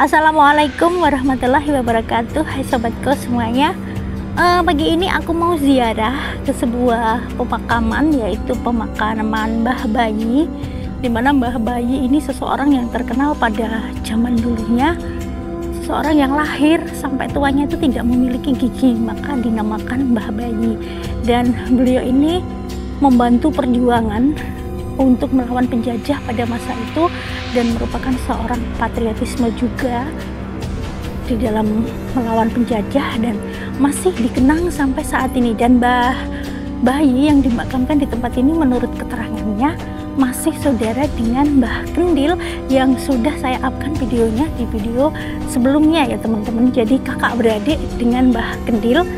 Assalamualaikum warahmatullahi wabarakatuh. Hai sobatku semuanya. Pagi ini aku mau ziarah ke sebuah pemakaman, yaitu pemakaman Mbah Bayi, dimana Mbah Bayi ini seseorang yang terkenal pada zaman dulunya, seseorang yang lahir sampai tuanya itu tidak memiliki gigi, maka dinamakan Mbah Bayi. Dan beliau ini membantu perjuangan untuk melawan penjajah pada masa itu dan merupakan seorang patriotisme juga di dalam melawan penjajah dan masih dikenang sampai saat ini. Dan Mbah Bayi yang dimakamkan di tempat ini menurut keterangannya masih saudara dengan Mbah Kendil yang sudah saya upkan videonya di video sebelumnya ya teman-teman. Jadi kakak beradik dengan Mbah Kendil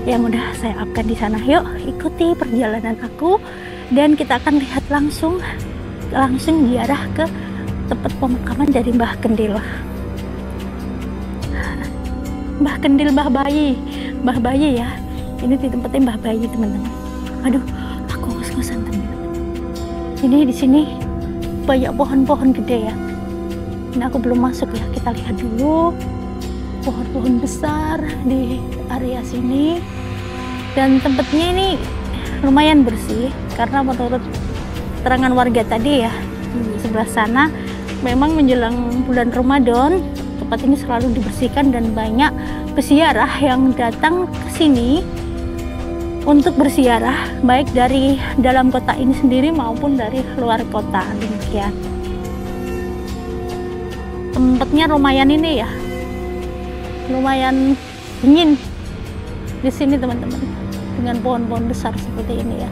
yang udah saya upkan di sana. Yuk ikuti perjalanan aku dan kita akan lihat langsung ziarah ke tempat pemakaman dari Mbah Kendil. Mbah Kendil, Mbah Bayi ya. Ini di tempatnya Mbah Bayi teman-teman. Aduh, aku ngos-ngosan teman-teman. Ini di sini banyak pohon-pohon gede ya. Ini aku belum masuk ya. Kita lihat dulu pohon-pohon besar di area sini. Dan tempatnya ini lumayan bersih karena menurut keterangan warga tadi ya, di sebelah sana memang menjelang bulan Ramadan tempat ini selalu dibersihkan dan banyak peziarah yang datang ke sini untuk berziarah baik dari dalam kota ini sendiri maupun dari luar kota. Demikian tempatnya lumayan ini ya, lumayan dingin di sini teman-teman, dengan pohon-pohon besar seperti ini ya.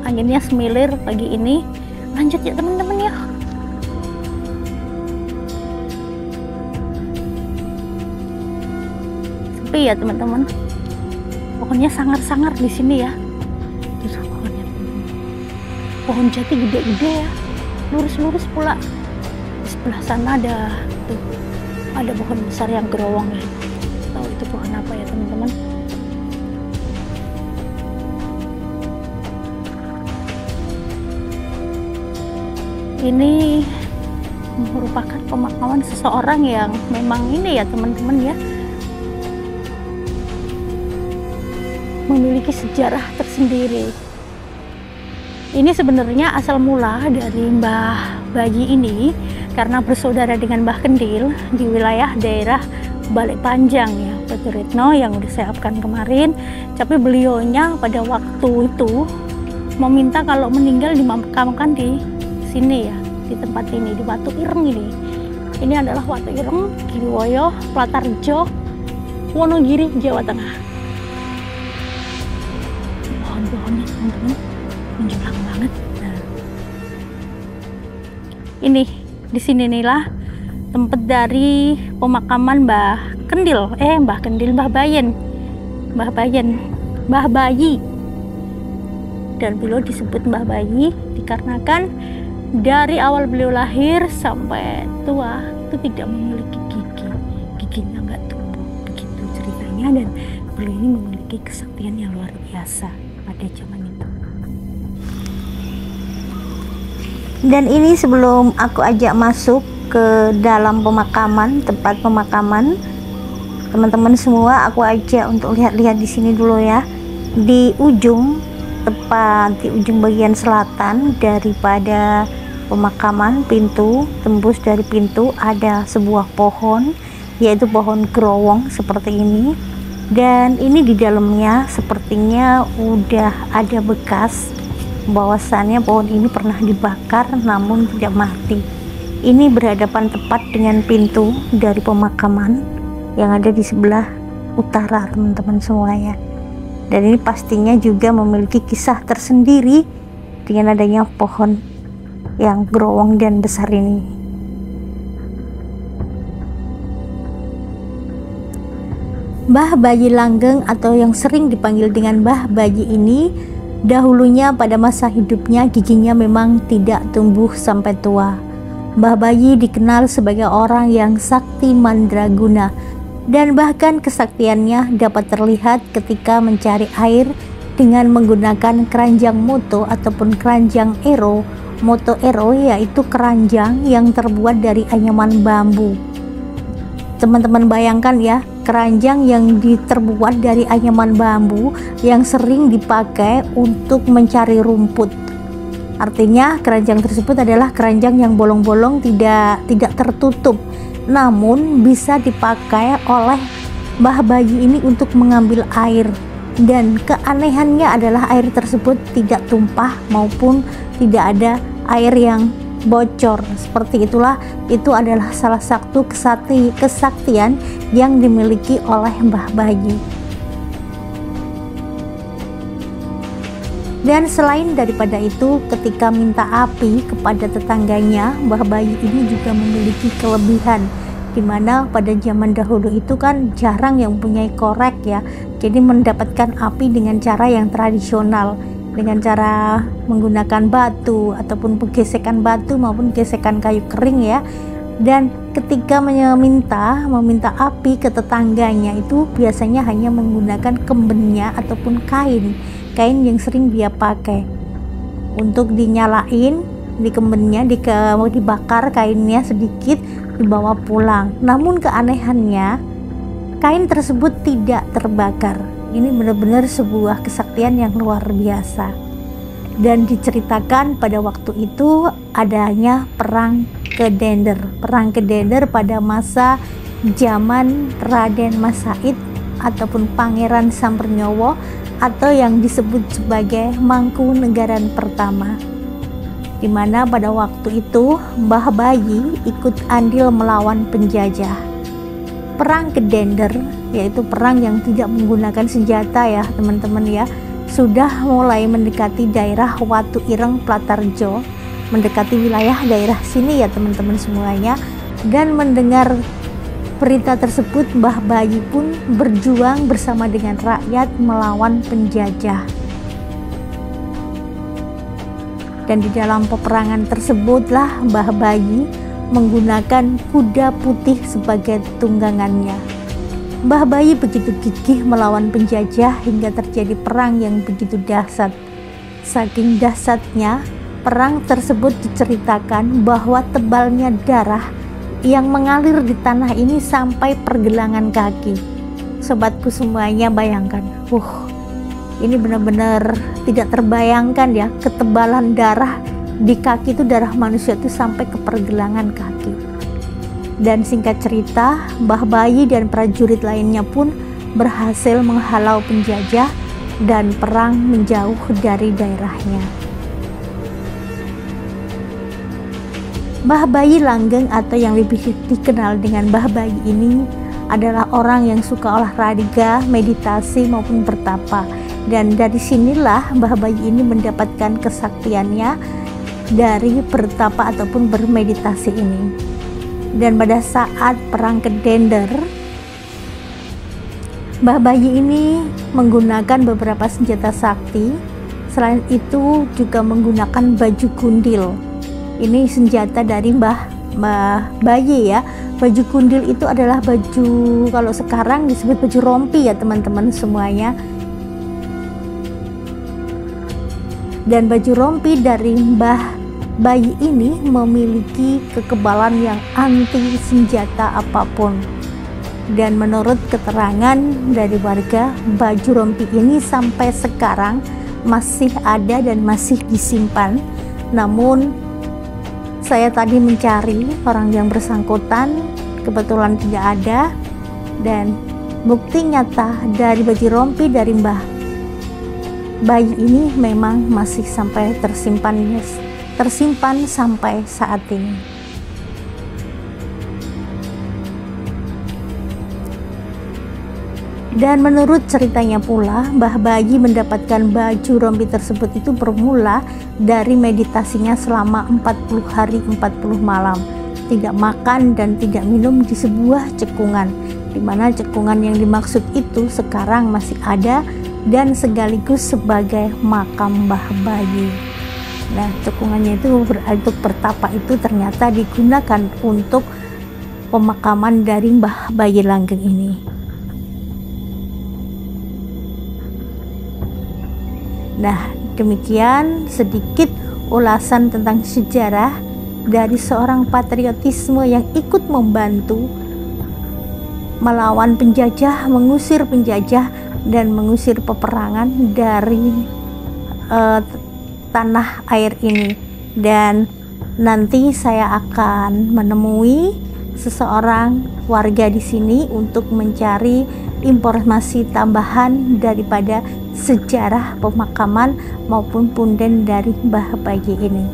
Anginnya semilir pagi ini. Lanjut ya teman-teman ya. Sepi ya teman-teman. Pohonnya sangar-sangar di sini ya. Itu pohonnya. Pohon jati gede-gede ya. Lurus-lurus pula. Di sebelah sana ada pohon besar yang gerowong ya. Tahu itu pohon apa ya teman-teman? Ini merupakan pemakaman seseorang yang memang ini ya teman-teman ya, memiliki sejarah tersendiri. Ini sebenarnya asal mula dari Mbah Bayi ini karena bersaudara dengan Mbah Kendil di wilayah daerah Balikpanjang ya, Baturetno yang udah saya upkan kemarin. Tapi beliaunya pada waktu itu meminta kalau meninggal dimakamkan di sini ya, di tempat ini, di Watu Ireng ini. Ini adalah Watu Ireng, Giriwoyo, Platarjo, Wonogiri, Jawa Tengah. Pohon-pohonnya teman-teman menjulang banget. Nah, ini di sini inilah tempat dari pemakaman Mbah Bayi. Dan beliau disebut Mbah Bayi dikarenakan dari awal beliau lahir sampai tua itu tidak memiliki gigi, giginya nggak tumbuh, begitu ceritanya. Dan beliau ini memiliki kesaktian yang luar biasa pada zaman itu. Dan ini sebelum aku ajak masuk ke dalam pemakaman, tempat pemakaman, teman-teman semua aku ajak untuk lihat-lihat di sini dulu ya. Di ujung, tepat di ujung bagian selatan daripada pemakaman, pintu, tembus dari pintu ada sebuah pohon, yaitu pohon gerowong seperti ini. Dan ini di dalamnya sepertinya udah ada bekas bahwasannya pohon ini pernah dibakar namun tidak mati. Ini berhadapan tepat dengan pintu dari pemakaman yang ada di sebelah utara teman-teman semuanya. Dan ini pastinya juga memiliki kisah tersendiri dengan adanya pohon yang gerowong dan besar ini. Mbah Bayi Langgeng atau yang sering dipanggil dengan Mbah Bayi ini, dahulunya pada masa hidupnya giginya memang tidak tumbuh sampai tua. Mbah Bayi dikenal sebagai orang yang sakti mandraguna dan bahkan kesaktiannya dapat terlihat ketika mencari air dengan menggunakan keranjang moto ataupun keranjang ero moto ero, yaitu keranjang yang terbuat dari anyaman bambu. Teman-teman bayangkan ya, keranjang yang terbuat dari anyaman bambu yang sering dipakai untuk mencari rumput. Artinya keranjang tersebut adalah keranjang yang bolong-bolong, tidak tertutup, namun bisa dipakai oleh Mbah Bayi ini untuk mengambil air. Dan keanehannya adalah air tersebut tidak tumpah maupun tidak ada air yang bocor. Seperti itulah, itu adalah salah satu kesaktian yang dimiliki oleh Mbah Bayi. Dan selain daripada itu, ketika minta api kepada tetangganya, Mbah Bayi ini juga memiliki kelebihan, dimana pada zaman dahulu itu kan jarang yang punya korek ya, jadi mendapatkan api dengan cara yang tradisional, dengan cara menggunakan batu ataupun gesekan batu maupun gesekan kayu kering ya. Dan ketika meminta api ke tetangganya, itu biasanya hanya menggunakan kembennya ataupun kain yang sering dia pakai untuk dinyalain di kembennya, dibakar kainnya sedikit, dibawa pulang. Namun keanehannya, kain tersebut tidak terbakar. Ini benar-benar sebuah kesaktian yang luar biasa. Dan diceritakan pada waktu itu adanya perang Kedender. Perang Kedender pada masa zaman Raden Mas Said ataupun Pangeran Sambernyowo, atau yang disebut sebagai Mangkunegaran pertama, di mana pada waktu itu Mbah Bayi ikut andil melawan penjajah. Perang Kedender, yaitu perang yang tidak menggunakan senjata ya teman-teman ya, sudah mulai mendekati daerah Watu Ireng Platarjo, mendekati wilayah daerah sini ya teman-teman semuanya. Dan mendengar berita tersebut, Mbah Bayi pun berjuang bersama dengan rakyat melawan penjajah. Dan di dalam peperangan tersebutlah Mbah Bayi menggunakan kuda putih sebagai tunggangannya. Mbah Bayi begitu gigih melawan penjajah hingga terjadi perang yang begitu dahsyat. Saking dahsyatnya perang tersebut, diceritakan bahwa tebalnya darah yang mengalir di tanah ini sampai pergelangan kaki. Sobatku semuanya, bayangkan, ini benar-benar tidak terbayangkan ya, ketebalan darah di kaki itu, darah manusia itu sampai ke pergelangan kaki. Dan singkat cerita, Mbah Bayi dan prajurit lainnya pun berhasil menghalau penjajah dan perang menjauh dari daerahnya. Mbah Bayi Langgeng atau yang lebih dikenal dengan Mbah Bayi ini adalah orang yang suka olahraga, meditasi maupun bertapa. Dan dari sinilah Mbah Bayi ini mendapatkan kesaktiannya dari bertapa ataupun bermeditasi ini. Dan pada saat perang Kedender, Mbah Bayi ini menggunakan beberapa senjata sakti. Selain itu juga menggunakan baju gundil. Ini senjata dari Mbah Bayi ya. Baju gundil itu adalah baju, kalau sekarang disebut baju rompi ya teman-teman semuanya. Dan baju rompi dari Mbah Bayi ini memiliki kekebalan yang anti senjata apapun. Dan menurut keterangan dari warga, baju rompi ini sampai sekarang masih ada dan masih disimpan. Namun saya tadi mencari orang yang bersangkutan, kebetulan tidak ada. Dan bukti nyata dari baju rompi dari Mbah Bayi ini memang masih sampai tersimpan sampai saat ini. Dan menurut ceritanya pula, Mbah Bayi mendapatkan baju rompi tersebut itu bermula dari meditasinya selama 40 hari 40 malam, tidak makan dan tidak minum di sebuah cekungan, di mana cekungan yang dimaksud itu sekarang masih ada dan sekaligus sebagai makam Mbah Bayi. Nah, cekungannya itu untuk bertapa itu ternyata digunakan untuk pemakaman dari Mbah Bayi Langgeng ini. Nah, demikian sedikit ulasan tentang sejarah dari seorang patriotisme yang ikut membantu melawan penjajah, mengusir penjajah dan mengusir peperangan dari tanah air ini. Dan nanti saya akan menemui seseorang warga di sini untuk mencari informasi tambahan daripada sejarah pemakaman maupun punden dari Mbah Bayi ini.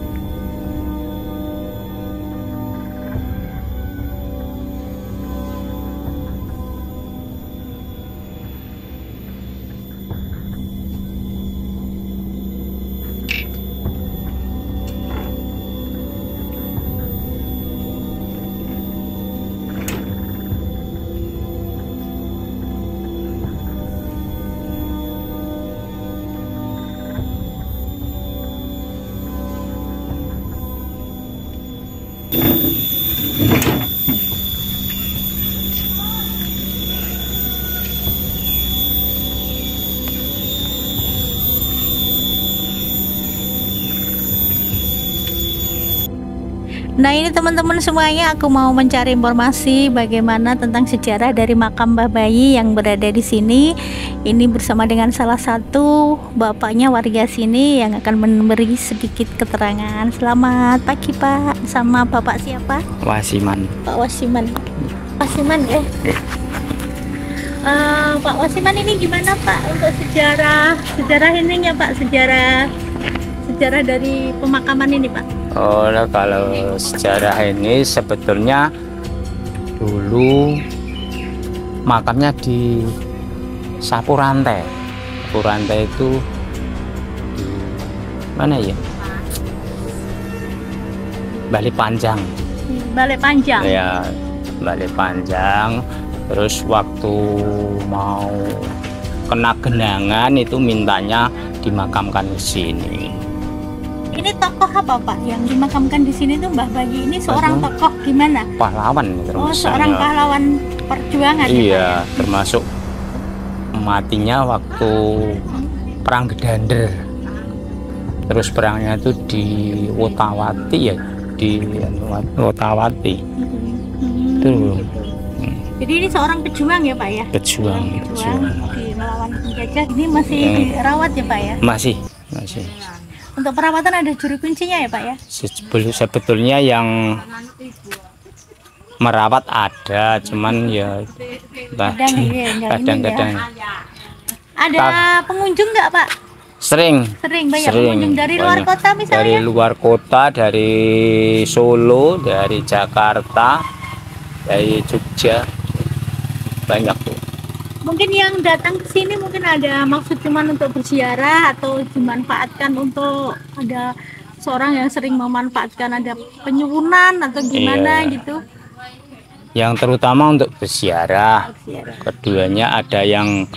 Nah, ini teman-teman semuanya, aku mau mencari informasi bagaimana tentang sejarah dari makam Mbah Bayi yang berada di sini. Ini bersama dengan salah satu bapaknya warga sini yang akan memberi sedikit keterangan. Selamat pagi Pak, sama Bapak siapa? Wasiman. Pak Wasiman. Wasiman ya? Pak Wasiman, ini gimana Pak untuk sejarah ininya Pak, sejarah dari pemakaman ini Pak? Oh, kalau sejarah ini sebetulnya dulu makamnya di Sapu Rantai. Sapu Rantai itu di mana ya? Balai Panjang. Balai Panjang. Ya, Balai Panjang. Terus waktu mau kena genangan itu mintanya dimakamkan di sini. Ini tokoh apa Pak yang dimakamkan di sini tuh Mbah Bayi ini seorang tokoh gimana? Pahlawan. Oh, seorang pahlawan perjuangan. Iya, ya, termasuk matinya waktu perang Gedander. Terus perangnya itu di Wotawati ya, di Wotawati. Itu. Jadi ini seorang pejuang ya Pak ya? Pejuang. Di melawan penjajah. Ini masih dirawat ya Pak ya? Masih. Untuk perawatan ada juru kuncinya ya Pak ya? Sebetulnya yang merawat ada, cuman ya kadang-kadang. Ada pengunjung nggak Pak? Sering Banyak pengunjung dari luar kota misalnya? Dari luar kota, dari Solo, dari Jakarta, dari Jogja, banyak tuh. Mungkin yang datang ke sini mungkin ada maksud cuman untuk berziarah atau dimanfaatkan untuk ada seorang yang sering memanfaatkan ada penyuwunan atau gimana gitu. Yang terutama untuk berziarah. Keduanya ada yang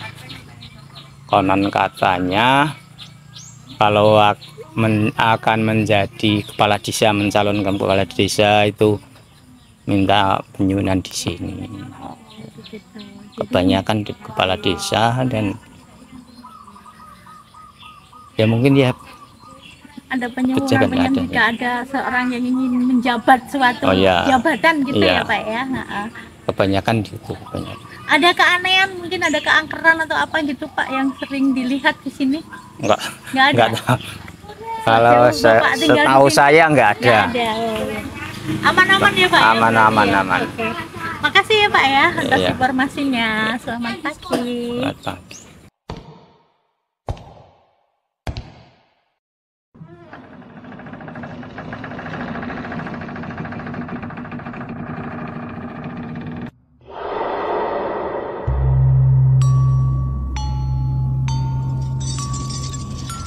konon katanya kalau akan menjadi kepala desa, mencalonkan kepala desa itu minta penyuwunan di sini. Kebanyakan di kepala desa dan ya mungkin ya ada penyuwunan jika ada seorang yang ingin menjabat suatu jabatan gitu ya Pak ya. Kebanyakan gitu. Ada keanehan, mungkin ada keangkeran atau apa gitu Pak yang sering dilihat di sini? Enggak ada. Kalau setahu saya enggak ada. Aman-aman ya Pak? Aman. Oke. Makasih ya Pak ya atas informasinya. Selamat pagi. Selamat pagi.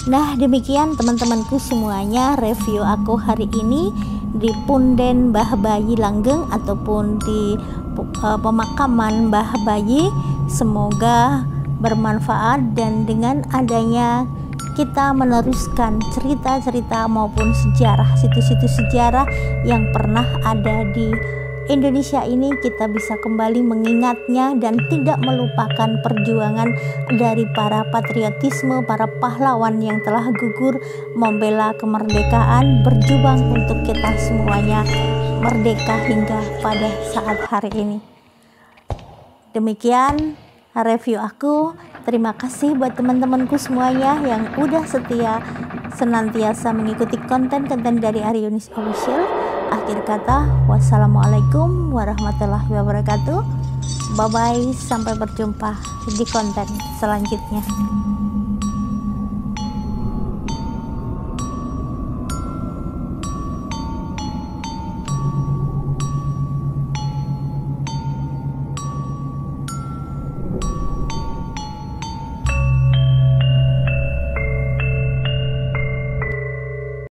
Nah, demikian teman-temanku semuanya review aku hari ini di Punden Mbah Bayi Langgeng ataupun di pemakaman Mbah Bayi. Semoga bermanfaat dan dengan adanya kita meneruskan cerita-cerita maupun sejarah, situs-situs sejarah yang pernah ada di Indonesia ini kita bisa kembali mengingatnya dan tidak melupakan perjuangan dari para patriotisme, para pahlawan yang telah gugur membela kemerdekaan, berjuang untuk kita semuanya merdeka hingga pada saat hari ini. Demikian review aku. Terima kasih buat teman-temanku semuanya yang udah setia senantiasa mengikuti konten-konten dari Aryunis Official. Akhir kata, wassalamualaikum warahmatullahi wabarakatuh. Bye bye, sampai berjumpa di konten selanjutnya.